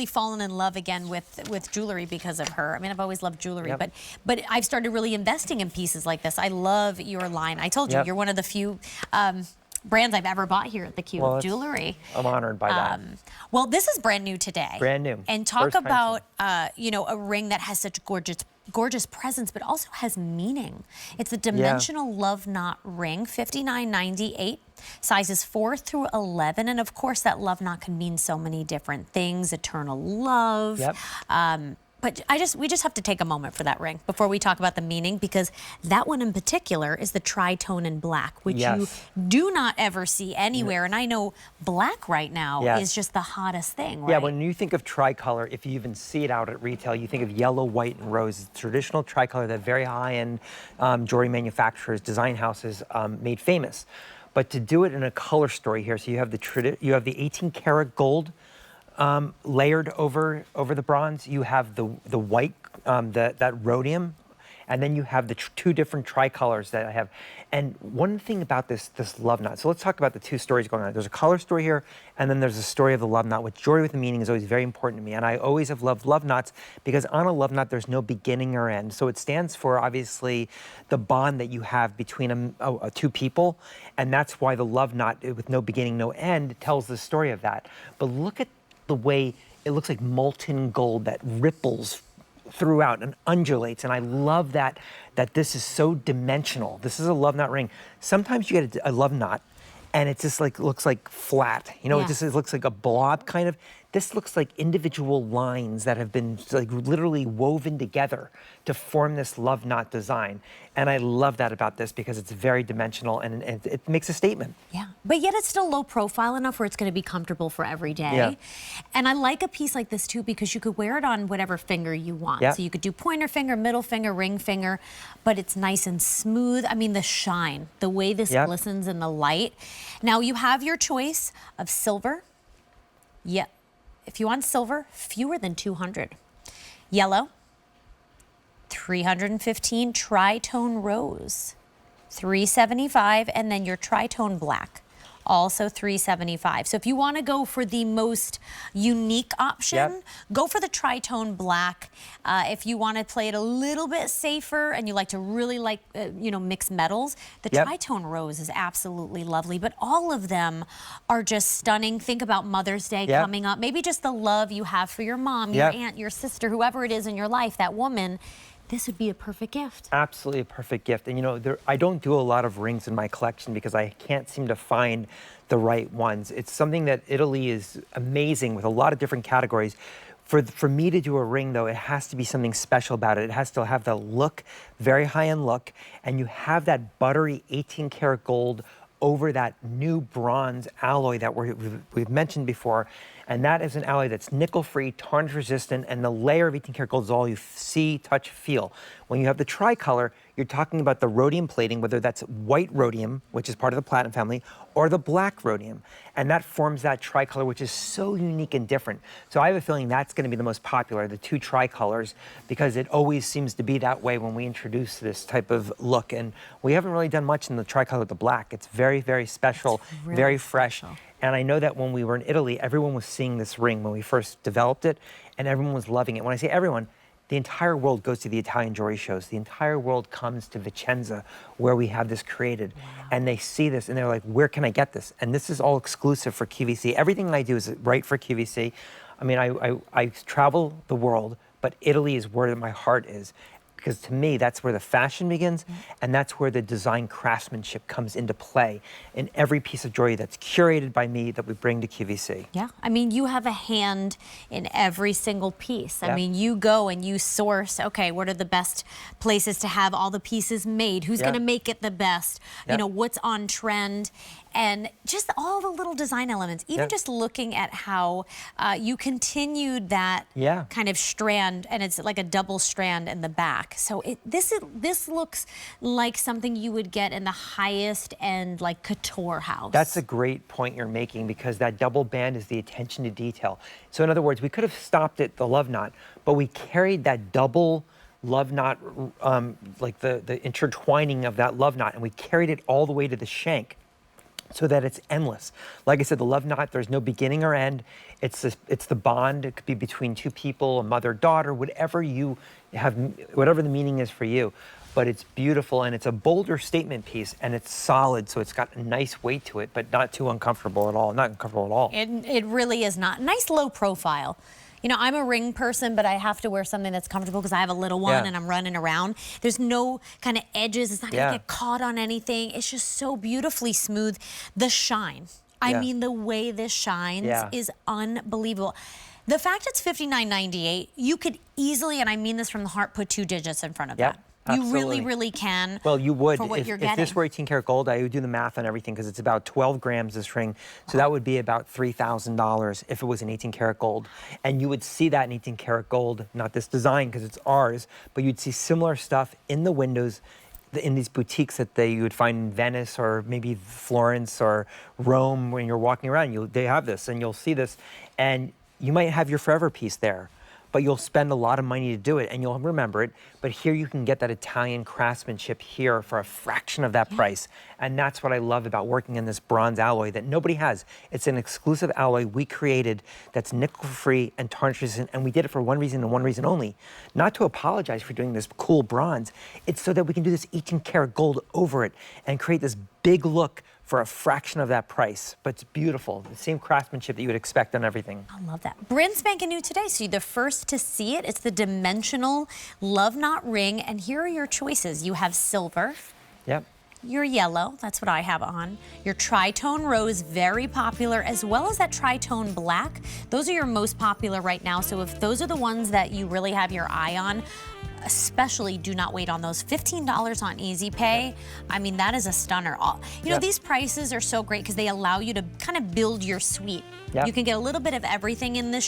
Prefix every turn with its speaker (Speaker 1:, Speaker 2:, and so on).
Speaker 1: really fallen in love again with jewelry because of her. I mean, I've always loved jewelry, but I've started really investing in pieces like this. I love your line. I told you, you're one of the few brands I've ever bought here at theCUBE Jewelry.
Speaker 2: I'm honored by that.
Speaker 1: Well, this is brand new today.
Speaker 2: Brand new.
Speaker 1: And talk about, you know, a ring that has such gorgeous presence, but also has meaning. It's a dimensional love knot ring, $59.98, sizes 4 through 11, and of course that love knot can mean so many different things, eternal love. But we just have to take a moment for that ring before we talk about the meaning, because that one in particular is the tritone in black, which you do not ever see anywhere. And I know black right now is just the hottest thing, right?
Speaker 2: Yeah, when you think of tricolor, if you even see it out at retail, you think of yellow, white, and rose. It's traditional tricolor that very high-end jewelry manufacturers, design houses made famous. But to do it in a color story here, so you have the 18-karat gold layered over the bronze. You have the white, that rhodium, and then you have the two different tricolors that I have. And one thing about this love knot, so let's talk about the two stories going on. There's a color story here, and then there's a story of the love knot, which jewelry with a meaning is always very important to me. And I always have loved love knots because on a love knot, there's no beginning or end. So it stands for, obviously, the bond that you have between two people. And that's why the love knot with no beginning, no end tells the story of that. But look at the way it looks like molten gold that ripples throughout and undulates. And I love that this is so dimensional. This is a love knot ring. Sometimes you get a love knot and it just like looks like flat. You know, it looks like a blob kind of. This looks like individual lines that have been like literally woven together to form this love knot design. And I love that about this because it's very dimensional and it makes a statement.
Speaker 1: Yeah, but yet it's still low profile enough where it's going to be comfortable for every day. And I like a piece like this too because you could wear it on whatever finger you want. So you could do pointer finger, middle finger, ring finger, but it's nice and smooth. I mean, the shine, the way this glistens in the light. Now you have your choice of silver. If you want silver, fewer than 200. Yellow, 315. Tritone rose, 375. And then your tritone black, also 375. So if you want to go for the most unique option, go for the tritone black. If you want to play it a little bit safer and you like to really you know, mix metals, the tritone rose is absolutely lovely. But all of them are just stunning. Think about Mother's Day coming up. Maybe just the love you have for your mom, your aunt, your sister, whoever it is in your life, that woman. This would be a perfect gift.
Speaker 2: Absolutely a perfect gift. And you know, I don't do a lot of rings in my collection because I can't seem to find the right ones. It's something that Italy is amazing with a lot of different categories. For me to do a ring though, it has to be something special about it. It has to have the look, very high-end look, and you have that buttery 18-karat gold over that new bronze alloy that we've mentioned before. And that is an alloy that's nickel-free, tarnish-resistant, and the layer of 18-karat gold is all you see, touch, feel. When you have the tricolor, you're talking about the rhodium plating, whether that's white rhodium, which is part of the platinum family, or the black rhodium. And that forms that tricolor, which is so unique and different. So I have a feeling that's going to be the most popular, the two tricolors, because it always seems to be that way when we introduce this type of look. And we haven't really done much in the tricolor with the black. It's very, very special, really very fresh. And I know that when we were in Italy, everyone was seeing this ring when we first developed it, and everyone was loving it. When I say everyone, the entire world goes to the Italian jewelry shows. The entire world comes to Vicenza, where we have this created. And they see this, and they're like, where can I get this? And this is all exclusive for QVC. Everything I do is right for QVC. I mean, I travel the world, but Italy is where my heart is. Because to me, that's where the fashion begins, and that's where the design craftsmanship comes into play in every piece of jewelry that's curated by me that we bring to QVC.
Speaker 1: Yeah, I mean, you have a hand in every single piece. I mean, you go and you source, okay, what are the best places to have all the pieces made? Who's gonna make it the best? You know, what's on trend? And just all the little design elements, even just looking at how you continued that kind of strand, and it's like a double strand in the back. So this looks like something you would get in the highest end, like couture house.
Speaker 2: That's a great point you're making, because that double band is the attention to detail. So in other words, we could have stopped at the love knot, but we carried that double love knot, like the intertwining of that love knot, and we carried it all the way to the shank. so that it's endless. Like I said, the love knot, there's no beginning or end. It's the bond. It could be between two people, a mother, daughter, whatever you have, whatever the meaning is for you. But it's beautiful, and it's a bolder statement piece, and it's solid, so it's got a nice weight to it, but not too uncomfortable at all. Not uncomfortable at all.
Speaker 1: It really is not. Nice low profile. You know, I'm a ring person, but I have to wear something that's comfortable because I have a little one and I'm running around. There's no kind of edges. It's not going to get caught on anything. It's just so beautifully smooth. The shine. I mean, the way this shines is unbelievable. The fact it's $59.98, you could easily, and I mean this from the heart, put 2 digits in front of that.
Speaker 2: Absolutely.
Speaker 1: You really, really can.
Speaker 2: Well, you would.
Speaker 1: For what you're getting.
Speaker 2: If this were 18 karat gold, I would do the math on everything because it's about 12 grams this ring. So that would be about $3,000 if it was an 18 karat gold. And you would see that in 18 karat gold, not this design because it's ours, but you'd see similar stuff in the windows in these boutiques that you would find in Venice or maybe Florence or Rome. When you're walking around, they have this and you'll see this. And you might have your forever piece there, but you'll spend a lot of money to do it and you'll remember it. But here you can get that Italian craftsmanship here for a fraction of that price. And that's what I love about working in this bronze alloy that nobody has. It's an exclusive alloy we created that's nickel-free and tarnish-resistant, and we did it for one reason and one reason only. Not to apologize for doing this cool bronze. It's so that we can do this 18 karat gold over it and create this big look for a fraction of that price, but it's beautiful. The same craftsmanship that you would expect on everything.
Speaker 1: I love that. Brand spanking new today, so you're the first to see it. It's the dimensional love knot ring, and here are your choices. You have silver.
Speaker 2: Yep.
Speaker 1: Your yellow, that's what I have on. Your tritone rose, very popular, as well as that tritone black. Those are your most popular right now, so if those are the ones that you really have your eye on, especially do not wait on those. $15 on Easy Pay. I mean, that is a stunner. You know, these prices are so great because they allow you to kind of build your suite. You can get a little bit of everything in this